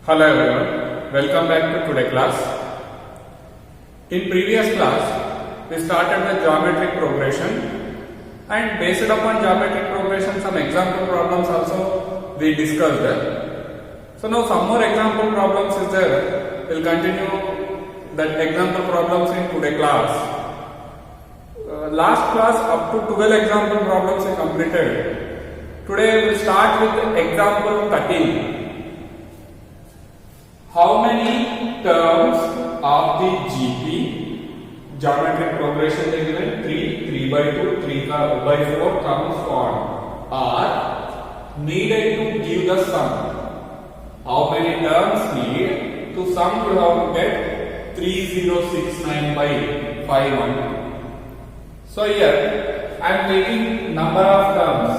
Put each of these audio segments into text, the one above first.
Hello everyone, welcome back to today class. In previous class, we started with geometric progression and based upon geometric progression some example problems also we discussed there. So now some more example problems is there. We'll continue that example problems in today class. Last class up to 12 example problems we completed. Today we'll start with example 13. How many terms of the GP geometric progression is given 3, 3 by 2, 3 by 4 comes on are needed to give the sum. How many terms need to sum you have to get 3069 by 51. So here I am taking number of terms.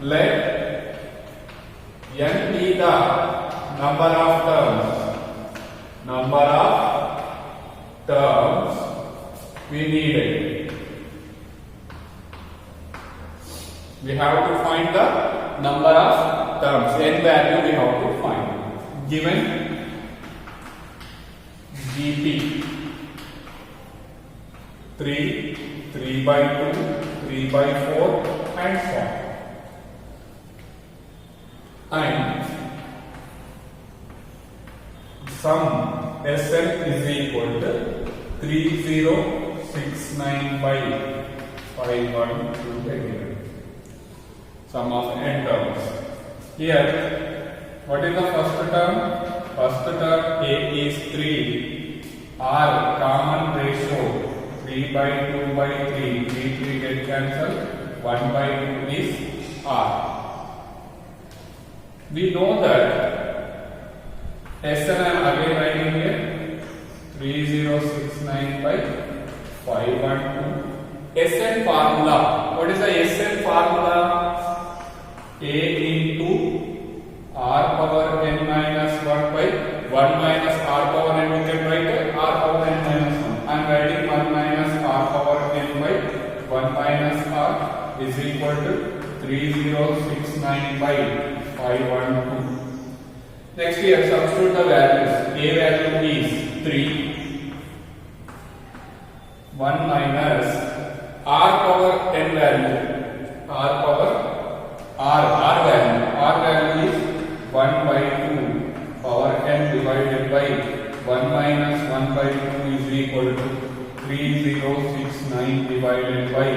Let n be the number of terms we needed. We have to find the number of terms, n value we have to find. Given GP 3, 3 by 2, 3 by 4 and so on. And sum Sn is equal to 3069 by 512. Sum of n terms. Here, what is the first term? First term A is 3. R common ratio 3 by 2 by 3. 3 get cancelled. 1 by 2 is R. We know that Sn I am again writing here 3069 by 512. Sn formula. What is the Sn formula? A into R power n minus 1 by 1 minus R power n. You can write R power n minus 1. I am writing 1 minus R power n by 1 minus R is equal to 3069 by 512. Next here substitute the values. A value is 3. 1 minus R power n value. R power R value. R value is 1 by 2 power n divided by 1 minus 1 by 2 is equal to 3069 divided by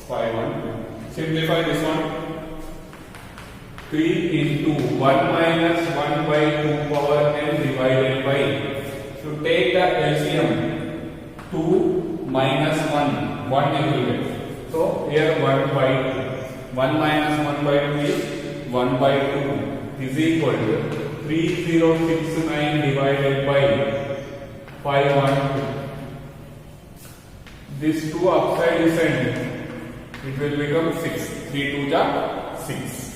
512. Simplify this one. 3 into 1 minus 1 by 2 power n divided by, so take the LCM 2 minus 1, 1 you will get. So here 1 by 2, 1 minus 1 by 2 is 1 by 2 is equal to 3069 divided by 512. This 2 upside is sent, it will become 6, 3 2 ja 6.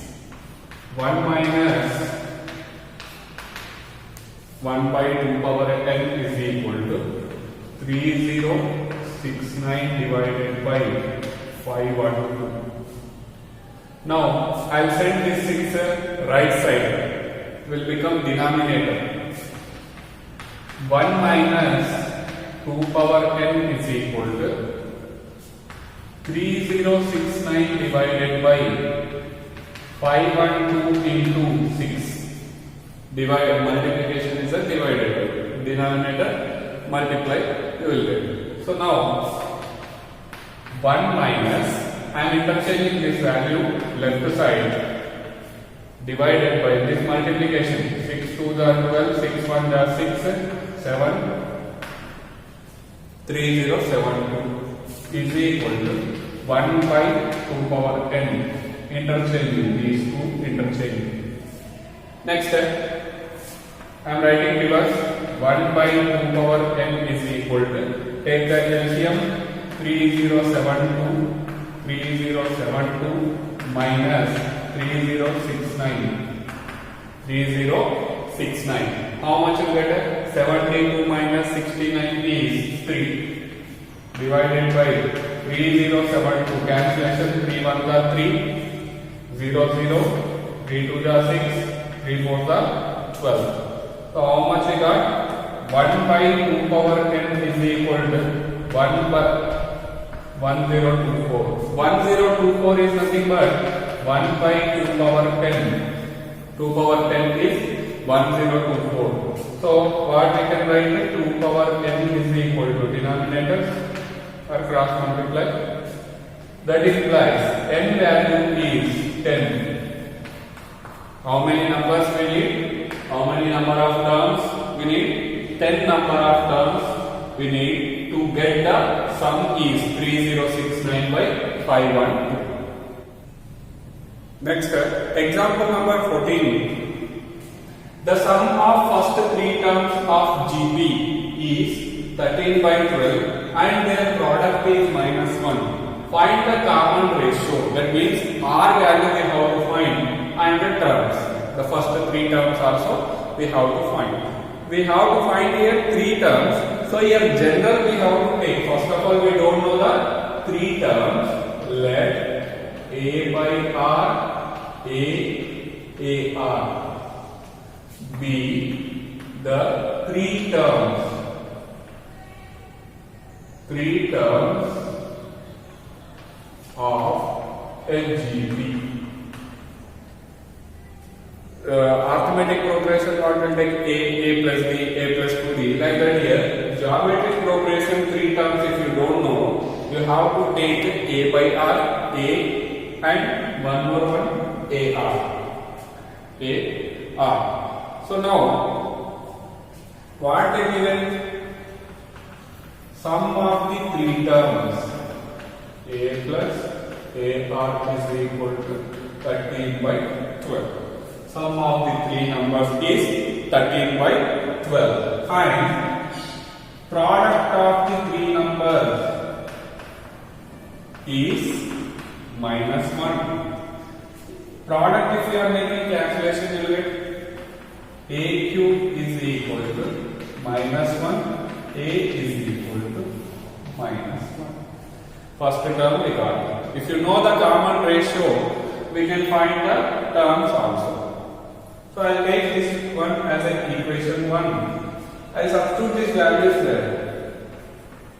1 minus 1 by 2 power n is equal to 3069 divided by 512. Now I will send this 6 right side, will become denominator. 1 minus 2 power n is equal to 3069 divided by 512 into 6. Divide, multiplication is a divided by. Denominator multiply, you will get. So now 1 minus, I am interchanging this value left side divided by this multiplication. 6 2 are 12, 6 1 are 6, 7, 3072 is equal to 1 by 2 power n. Interchanging these two, interchanging. Next step, I am writing reverse. 1 by 2 power n is equal to, take the LCM 3072 minus 3069. 3069. How much you get? 72 minus 69 is 3. Divided by 3072. Cancellation. 3 1 are 3. 0 0. 3 2 are 6. 3 fours are 12. So how much we got? 1 by 2 power 10 is equal to 1 by 1024. 1024 is nothing but 1 by 2 power 10. 2 power 10 is 1024. So what we can write? 2 power n is equal to denominators or cross multiply. That implies n value is 10. How many numbers we need? How many number of terms we need? 10 number of terms we need to get the sum is 3069 by 512. Next, example number 14. The sum of first 3 terms of GP is 13 by 12 and their product is -1. Find the common ratio. That means R value we have to find and the terms. The first 3 terms also we have to find. We have to find here 3 terms. So here general we have to take. First of all we don't know the 3 terms. Let A by R, AR be the 3 terms. 3 terms of a GP. Arithmetic progression what will take A plus B, A plus 2B. Like that here. Geometric progression 3 terms if you don't know, you have to take A by R, A and one more one AR. AR. So now what is given? Sum of the 3 terms. A plus AR is equal to 13 by 12. Sum of the 3 numbers is 13 by 12. Find product of the 3 numbers is -1. Product if you are making calculation you will get A cube is equal to -1. A is equal to -1. First term we got. If you know the common ratio, we can find the terms also. So I will take this one as an equation 1. I substitute these values there.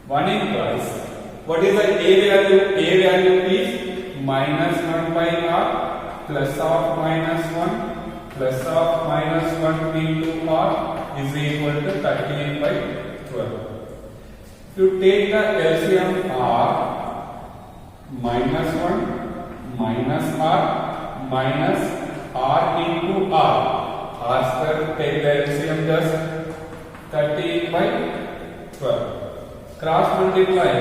1 implies what is the A value? A value is -1 by R plus of -1 plus of -1 into R is equal to 13 by 12. If you take the LCM R, -1 minus R minus R into R. R square, take the LCM just 13 by 12. Cross multiply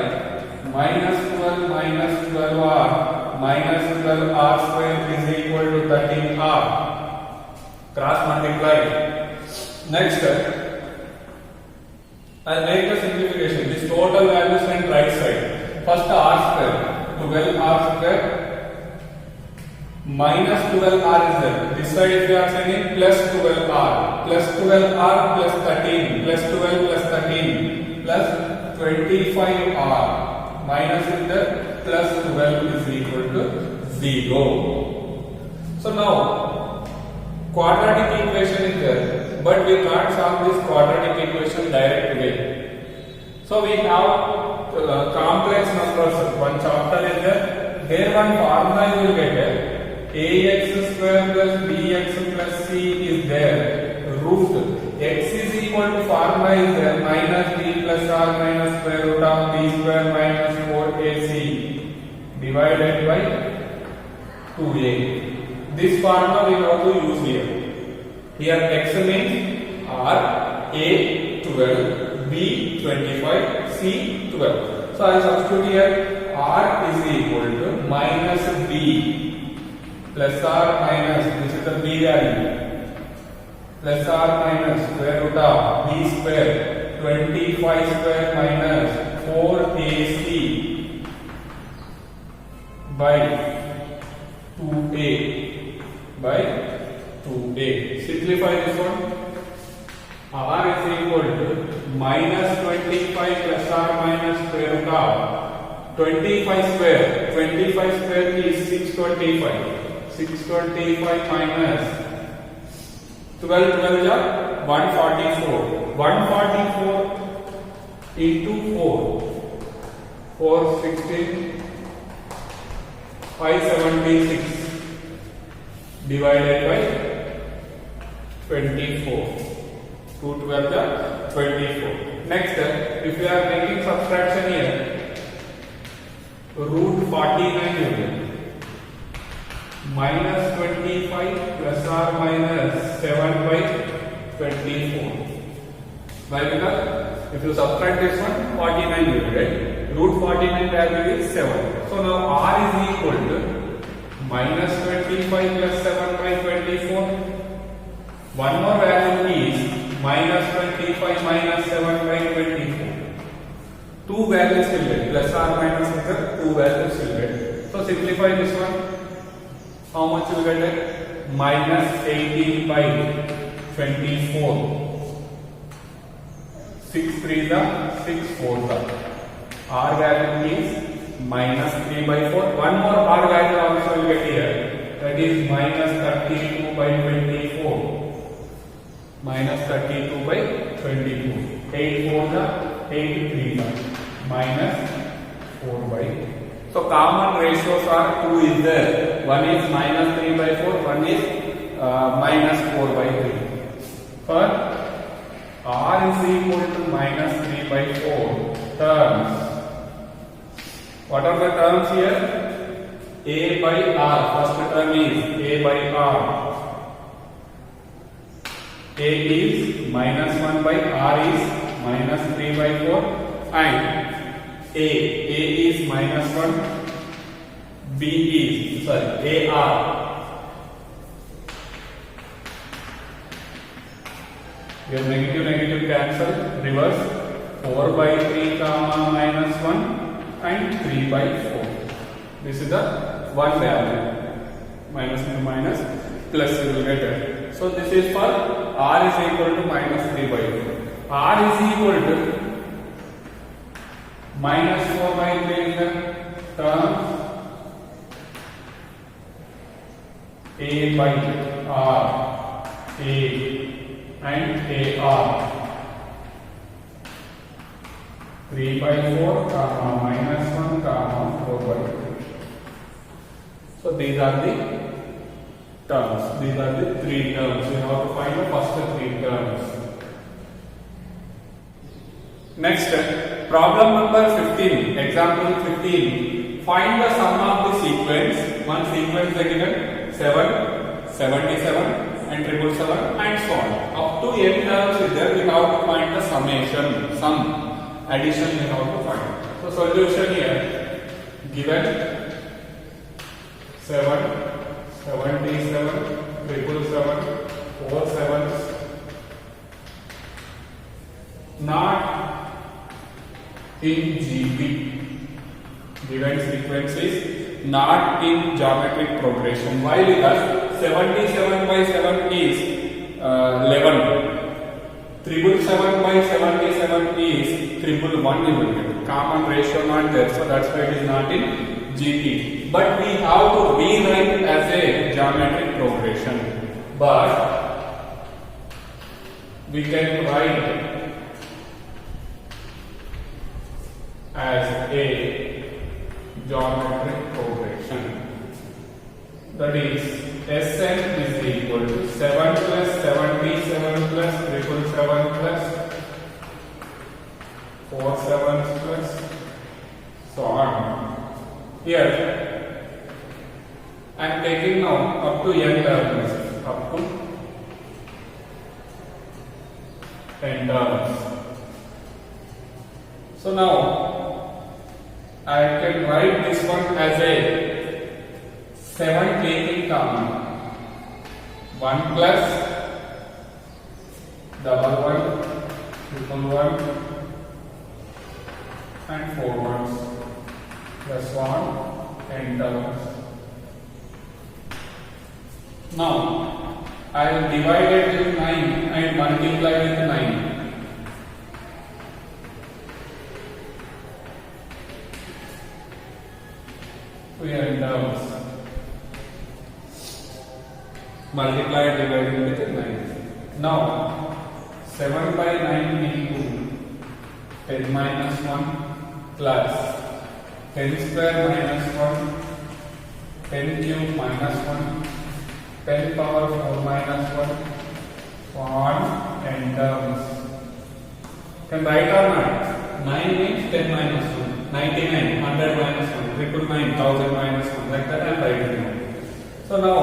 -12 minus 12R minus 12R square is equal to 13R. Cross multiply. Next, I'll make the simplification. This total values and right side. First R square, 12R square minus 12R is there. This side if you are sending plus 12R plus 12R plus 13 plus 12 plus 13 plus 25R minus is there plus 12 is equal to 0. So now quadratic equation is there, but we can't solve this quadratic equation direct way. So we have complex numbers. One chapter is there. There one formula you will get there. Ax square plus bx plus c is there. Root x is equal to formula is there. Minus b plus r minus square root of b square minus 4ac divided by 2a. This formula we have to use here. Here x means r, a 12, b 25, c 12. So I substitute here r is equal to minus b plus r minus, this is the b value, plus r minus square root of b square 25 square minus 4ac by 2a by 2a. Simplify this one. R is equal to minus 25 plus r minus square root of 25 square. 25 square is 625. 625 minus 12 12 ja 144. 144 into 4. 4 16 576 divided by 24. 2 12 ja 24. Next, if you are making subtraction here, root 49 minus 25 plus or minus 7 by 24. Why? Because if you subtract this one, 49 will be right. Root 49 value is 7. So now r is equal to minus 25 plus 7 by 24. One more value is minus 25 minus 7 by 24. Two values will get, plus or minus here, two values will get. So simplify this one. How much you will get? Minus 18 by 24. 6 3 the 6 4 the. R value is minus 3 by 4. One more R value also will get here. That is minus 32 by 24. Minus 32 by 22. 8 4 the 8 3 the. Minus 4 by. So common ratios are 2 is there. One is minus 3 by 4. One is minus 4 by 3. For R is equal to minus 3 by 4 terms. What are the terms here? A by R. First term is A by R. A is minus 1 by R is minus 3 by 4 and A is minus 1, B is AR. Your negative cancel, reverse 4 by 3 comma minus 1 and 3 by 4. This is the one value. Minus into minus plus you will get it. So this is for R is equal to minus 3 by 4. R is equal to minus 4 by 3 is the term A by R, A and AR. 3 by 4 comma minus 1 comma 4 by 3. So these are the terms. These are the three terms. We have to find the first three terms. Next, problem number 15. Example 15. Find the sum of the sequence. One sequence is given 7, 77 and 777 and so on. Up to n terms is there. We have to find the summation. Sum addition we have to find. So solution here given 7, 77, 777, 4 sevens. Not in GB. Given sequence is not in geometric progression. Why? Because 77 by 7 is 11. 777 by 77 is 111. Common ratio not there, so that's why it is not in GP. But we have to rewrite as a geometric progression. But we can write as a geometric progression. That is Sn is equal to 7 plus 77 plus 777 plus 4 sevens plus so on. Here I am taking now up to n terms. Up to n terms. So now I can write this one as a 7 taking common. 1 plus double 1, triple 1 and 4 ones plus 1 n terms. Now I will divide it with 9 and multiply with 9. We are in terms. Multiply and divide with 9. Now 7 by 9 into 10 minus 1 plus 10 square minus 1, 10 cube minus 1, 10 power 4 minus 1, on and terms. Can write or not? 9 means 10 minus 1, 99, 100 minus 1, 999, 1000 minus 1, like that I am writing now. So now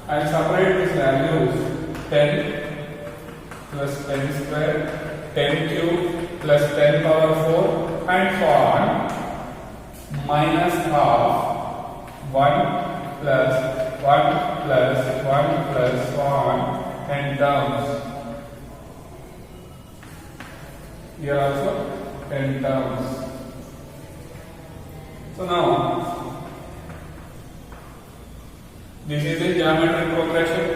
I will separate these values. 10 plus 10 square, 10 cube plus 10 power 4 and so on, minus half 1 plus 1 plus 1 plus so on and terms. Here also 10 terms. So now this is a geometric progression.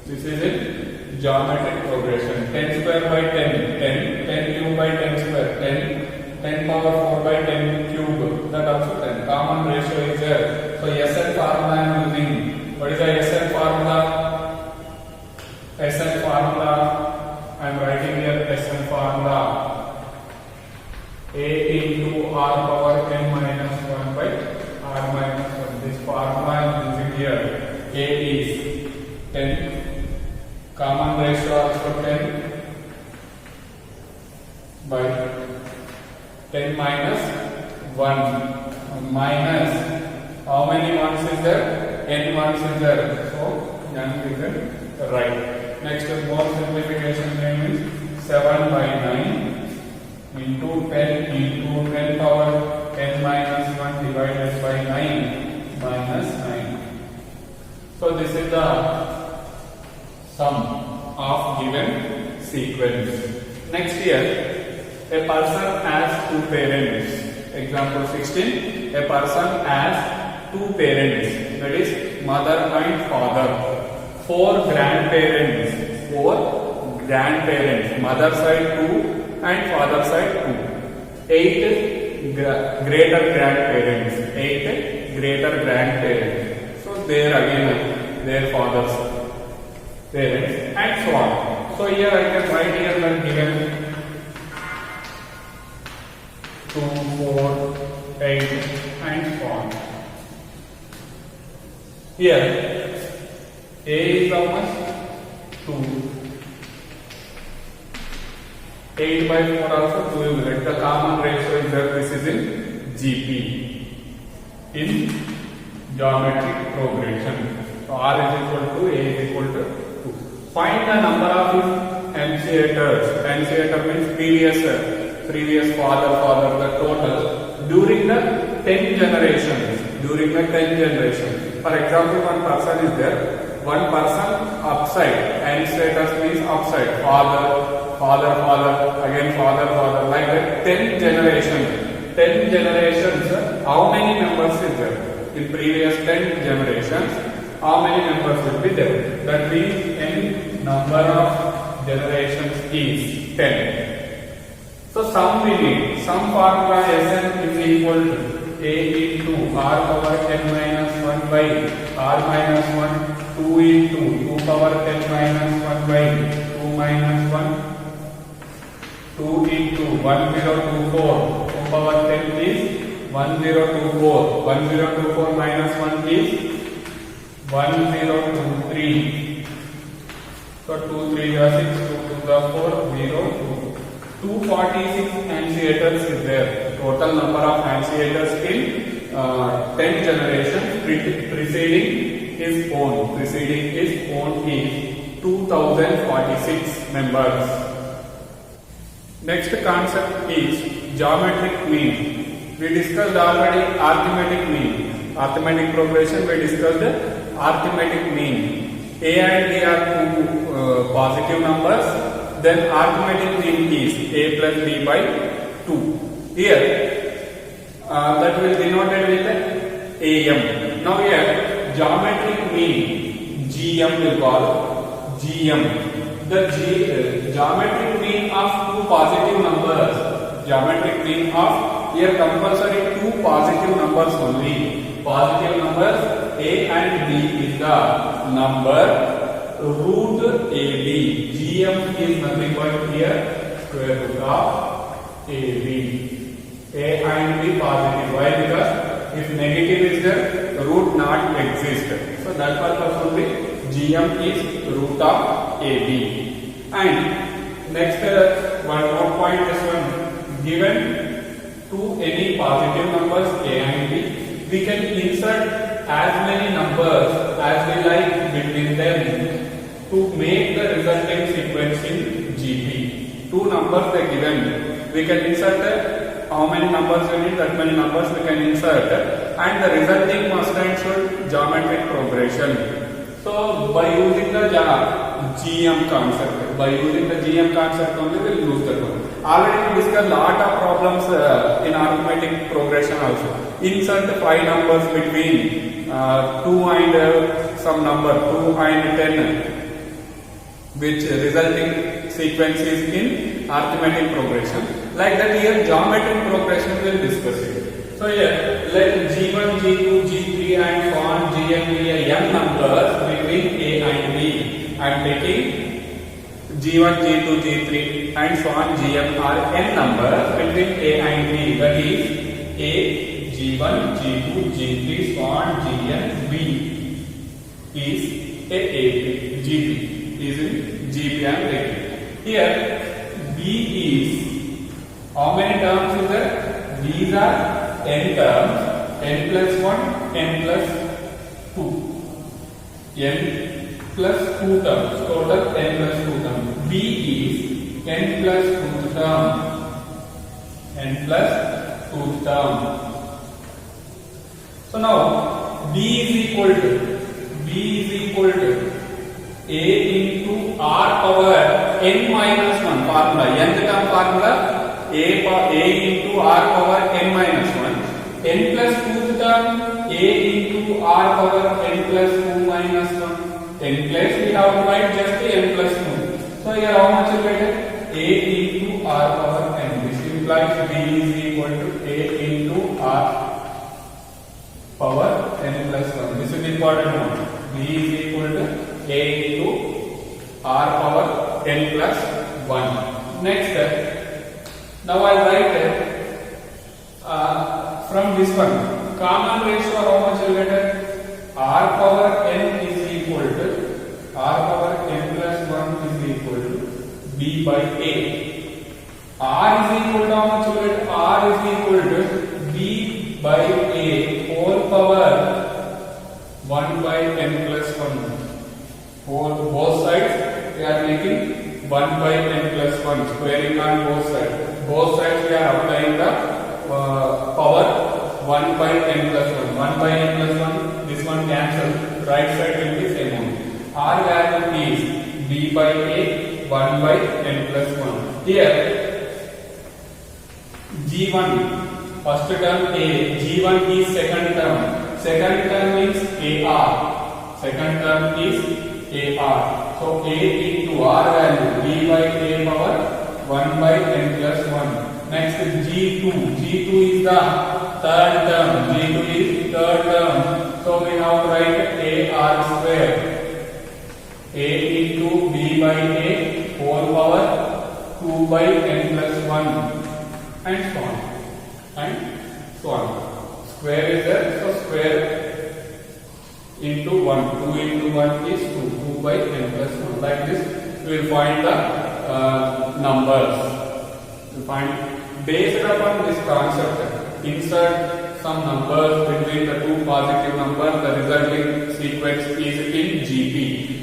This is a geometric progression. 10 square by 10, 10, 10 cube by 10 square, 10, 10 power 4 by 10 cube, that also 10. Common ratio is there. So SN formula I am using. What is the SN formula? SN formula, I am writing here SN formula. A into R power n minus 1 by R minus 1. This formula I am using here. A is 10. Common ratio also 10 by 10 minus 1 minus how many ones is there? N ones is there. So n is there, right. Next more simplification is 7 by 9 into 10 into 10 power n minus 1 divided by 9 minus 9. So this is the sum of given sequence. Next here, a person has two parents. Example 16, a person has two parents, that is mother and father. Four grandparents, mother side 2 and father side 2. 8 greater grandparents. So there again, their fathers, parents, and so on. So here I can write here that given 2, 4, 8 and so on. Here A is how much? 2. 8 by 4 also 2 will get. The common ratio is there. This is in GP, in geometric progression. So R is equal to A is equal to 2. Find the number of initiators. Initiator means previous father, the total during the 10 generations. For example, one person is there, one person upside, initiators means upside, father, again father, like that 10 generations. 10 generations, how many members is there? In previous 10 generations, how many members will be there? That means n number of generations is 10. So sum we need. Sum formula Sn is equal to A into R power n minus 1 by R minus 1, 2 into 2 power n minus 1 by 2 minus 1, 2 into 1024, 2 power 10 is 1024, 1024 minus 1 is 1023. So 2 3 are 6, 2 2 are 4, 0 2. 246 initiators is there. Total number of initiators in 10 generations preceding his own. is 2046 members. Next concept is geometric mean. We discussed already arithmetic mean. Arithmetic progression we discussed arithmetic mean. A and B are two positive numbers. Then arithmetic mean is A plus B by 2. Here that will be denoted with AM. Now here geometric mean GM will call GM. The geometric mean of two positive numbers. Geometric mean of here compulsory two positive numbers only. Positive numbers A and B is the number root AB. GM is nothing but here square root of AB. A and B positive. Why? Because if negative is there, root not exist. So that purpose only GM is root of AB. And next one more point, this one given to any positive numbers A and B, we can insert as many numbers as we like between them to make the resulting sequence in GP. Two numbers are given, we can insert how many numbers we need, that many numbers we can insert, and the resulting must and should geometric progression. So by using the GM concept, only we will use that one. Already we discussed lot of problems in arithmetic progression also. Insert 5 numbers between 2 and some number 2 and 10, which resulting sequence is in arithmetic progression. Like that here geometric progression we will discuss it. So here let G1, G2, G3 and so on Gn be a n numbers between A and B. I am taking G1, G2, G3 and so on Gn are n numbers between A and B. That is A, G1, G2, G3, so on Gn, B is a GP is in GP I am taking. Here B is how many terms is there? These are n terms, n plus 1, n plus 2. N plus 2 terms, total n plus 2 terms. B is n plus 2 term. N plus 2 term. So now B is equal to A into R power n minus 1 formula. Nth term formula A into R power n minus 1. N plus 2th term A into R power n plus 2 minus 1. N place we have to write just n plus 2. So here how much will get it? A into R power n. This implies B is equal to A into R power n plus 1. This is important one. B is equal to A into R power n plus 1. Next, now I write from this one common ratio how much will get it? R power n is equal to R power n plus 1 is equal to B by A. R is equal to how much will get? R is equal to B by A whole power 1 by n plus 1. For both sides we are making 1 by n plus 1, squaring on both sides. Both sides we are applying the power 1 by n plus 1. 1 by n plus 1, this one cancel, right side will be same only. R value is B by A 1 by n plus 1. Here G1 first term A, G1 is second term. Second term means AR. Second term is AR. So A into R value B by A power 1 by n plus 1. Next G2. G2 is the third term. G2 is third term. So we have to write AR square. A into B by A whole power 2 by n plus 1 and so on. And so on. Square is there. So square into 1. 2 into 1 is 2. 2 by n plus 1. Like this we will find the numbers. We find based upon this concept, insert some numbers between the two positive numbers, the resulting sequence is in GP.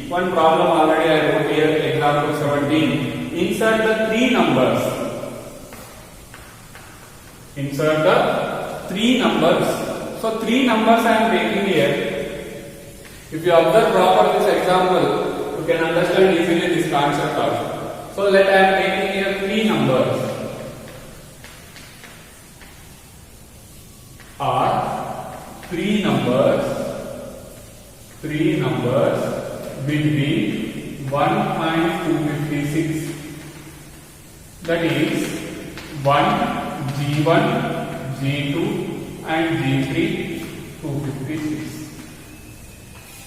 One problem already I wrote here, example 17. Insert the 3 numbers. Insert the 3 numbers. So 3 numbers I am taking here. If you observe proper this example, you can understand easily this concept also. So let I am taking here 3 numbers. Are 3 numbers between 1 and 256. That is 1, G1, G2 and G3 256.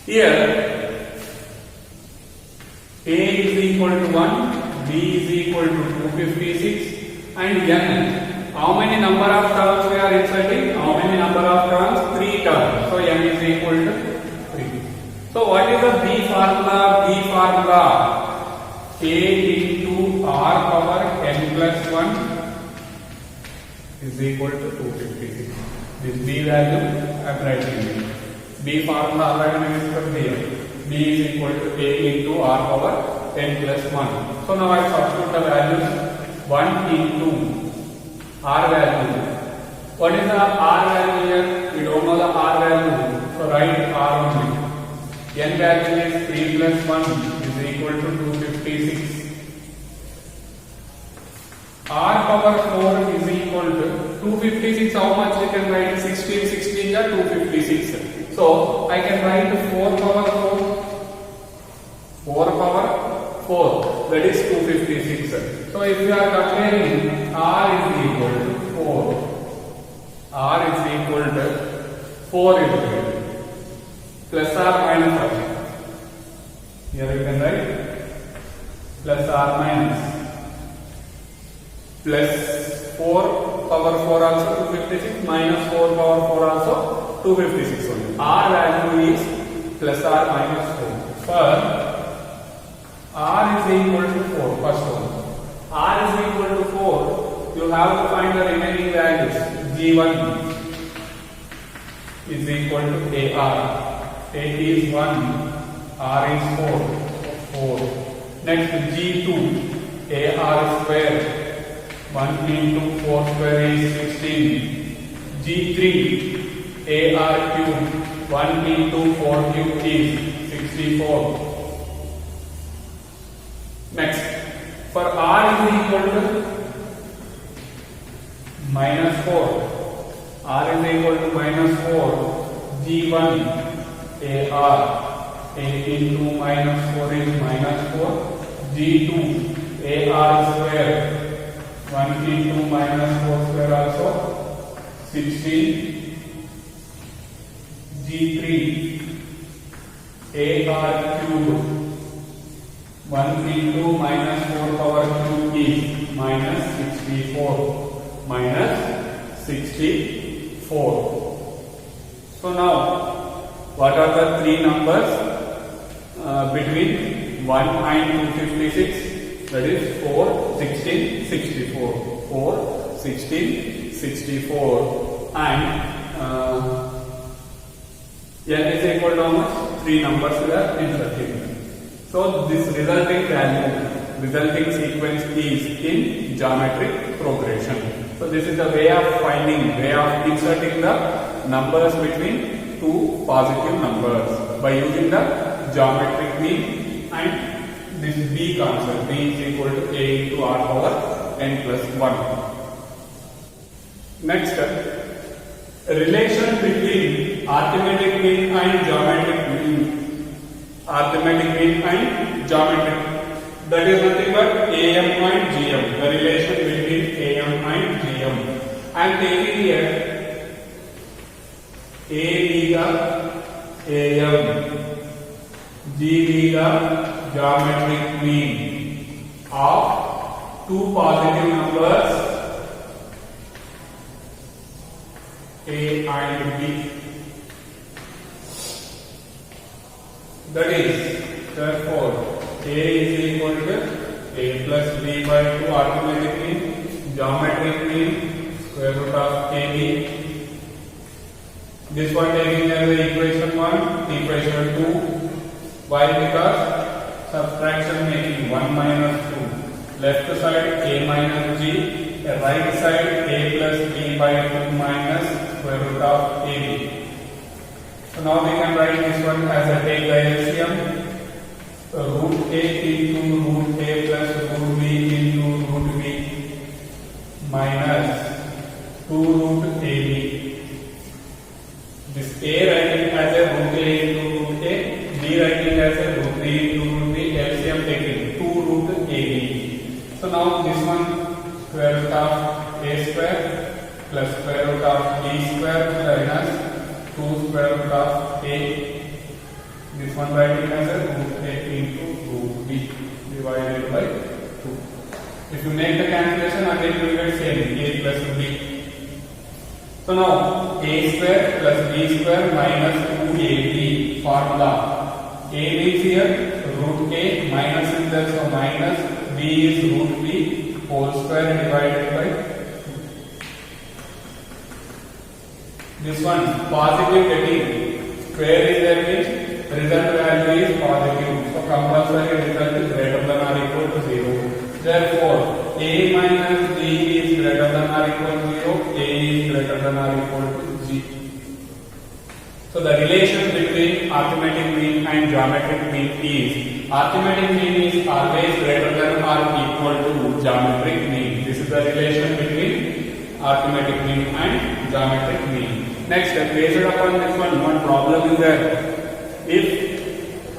Here A is equal to 1, B is equal to 256 and N. How many number of terms we are inserting? How many number of terms? 3 terms. So N is equal to 3. So what is the B formula? B formula A into R power N plus 1 is equal to 256. This B value I am writing here. B formula already discussed here. B is equal to A into R power N plus 1. So now I substitute the values 1 into R value. What is the R value here? We don't know the R value. So write R only. N value is 3 plus 1 is equal to 256. R power 4 is equal to 256. How much we can write? 16 16 are 256. So I can write 4 power 4. 4 power 4, that is 256. So if you are comparing, R is equal to 4. R is equal to 4 is equal plus or minus R. Here you can write plus or minus plus 4 power 4 also 256 minus 4 power 4 also 256 only. R value is plus or minus 4. For R is equal to 4, first one. R is equal to 4, you have to find the remaining values. G1 is equal to AR. A is 1, R is 4. Next G2, AR square. 1 into 4 square is 16. G3, AR cube. 1 into 4 cube is 64. Next, for R is equal to minus 4. R is equal to minus 4. G1 AR. A into minus 4 is minus 4. G2 AR square. 1 into minus 4 square also 16. G3 AR cube. 1 into minus 4 power cube is minus 64. Minus 64. So now, what are the 3 numbers between 1 and 256? That is 4, 16, 64. 4, 16, 64. And N is equal to how much? 3 numbers we are inserting. So this resulting value, resulting sequence is in geometric progression. So this is the way of finding, way of inserting the numbers between 2 positive numbers by using the geometric mean and this B concept. B is equal to A into R power N plus 1. Next, relation between arithmetic mean and geometric mean. Arithmetic mean and geometric. That is nothing but AM and GM. The relation between AM and GM. I am taking here A be the AM, G be the geometric mean of 2 positive numbers A and B. That is, therefore, A is equal to A plus B by 2 arithmetic mean, geometric mean, square root of AB. This one taking as the equation 1, equation 2. Why? Because subtraction making 1 minus 2. Left side A minus G, right side A plus B by 2 minus square root of AB. So now we can write this one as a take the LCM. Root A into root A plus root B into root B minus 2 root AB. This A writing as a root A into root A, B writing as a root B into root B, LCM taking 2 root AB. So now this one square root of A square plus square root of B square minus 2 square root of A. This one writing as a root A into root B. divided by 2. If you make the cancellation, again you will get same a plus b. So now a square plus b square minus 2ab formula. A is here, root a, minus is there, so minus b is root b whole square divided by 2. This one positive getting square is there means result value is positive. So compulsory result is greater than or equal to 0. Therefore, a minus b is greater than or equal to 0, a is greater than or equal to g. So the relation between arithmetic mean and geometric mean is, arithmetic mean is always greater than or equal to geometric mean. This is the relation between arithmetic mean and geometric mean. Next, based upon this one problem is there. If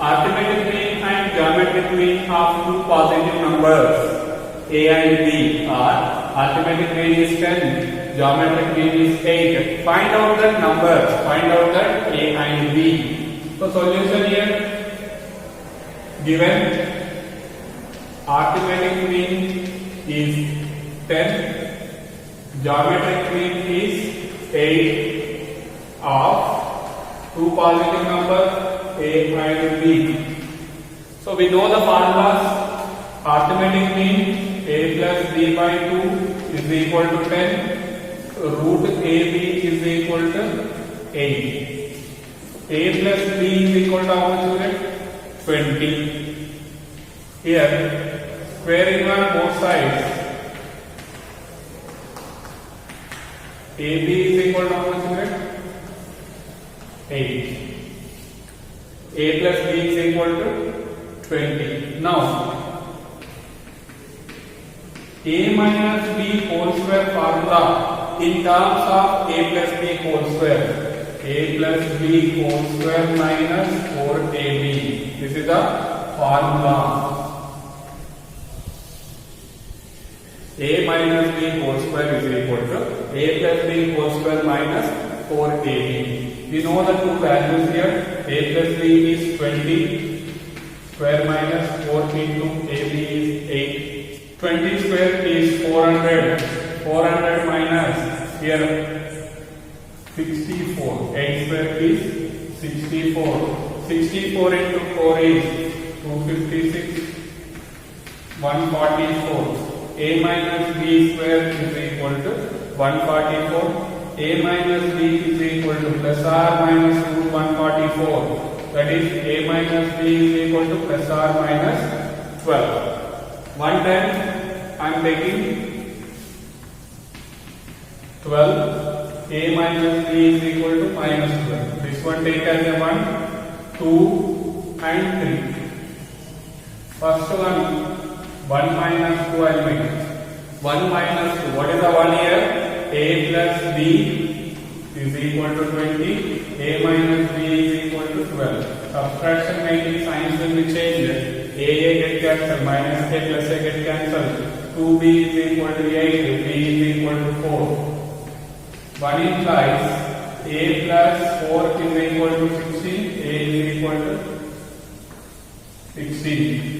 arithmetic mean and geometric mean of two positive numbers a and b are, arithmetic mean is 10, geometric mean is 8. Find out the numbers, find out that a and b. So solution here, given arithmetic mean is 10, geometric mean is 8 of two positive numbers a and b. So we know the formulas. Arithmetic mean a plus b by 2 is equal to 10. Root ab is equal to 8. A plus b is equal to how much you get? 20. Here, squaring on both sides. AB is equal to how much you get? 8. A plus b is equal to 20. Now, a minus b whole square formula in terms of a plus b whole square. A plus b whole square minus 4ab. This is the formula. A minus b whole square is equal to a plus b whole square minus 4ab. We know the two values here. A plus b is 20. Square minus 4 into ab is 8. 20 square is 400. 400 minus here 64. 8 square is 64. 64 into 4 is 256. 144. A minus b square is equal to 144. A minus b is equal to plus or minus root 144. That is a minus b is equal to plus or minus 12. One time I am taking 12, a minus b is equal to minus 12. This one take as a 1, 2 and 3. First one minus 2 I will make. 1 minus 2, what is the 1 here? A plus b is equal to 20, a minus b is equal to 12. Subtraction making signs will be changed. A get cancelled, minus a plus a get cancelled. 2b is equal to 8, b is equal to 4. 1 implies a plus 4 is equal to 16, a is equal to 16.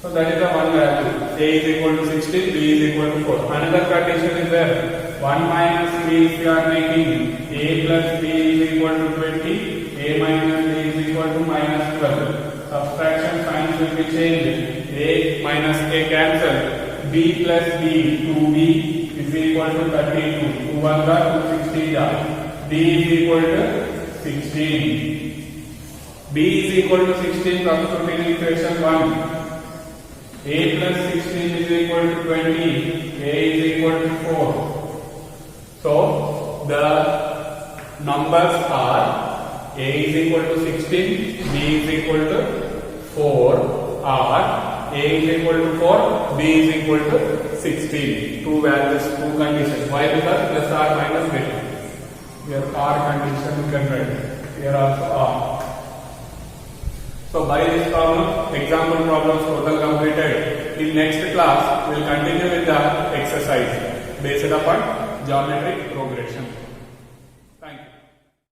So that is the one value. A is equal to 16, b is equal to 4. Another condition is there. 1 minus b if you are making a plus b is equal to 20, a minus b is equal to minus 12. Subtraction signs will be changed. A minus a cancel. B plus b, 2b is equal to 32. 2 1 260. B is equal to 16. B is equal to 16 substituting equation 1. A plus 16 is equal to 20. A is equal to 4. So the numbers are A is equal to 16, B is equal to 4, or A is equal to 4, B is equal to 16. Two values, two conditions. Why? Because plus or minus greater. Here R condition you can write. Here also R. So by this problem, example problems total completed. In next class, we will continue with the exercise based upon geometric progression.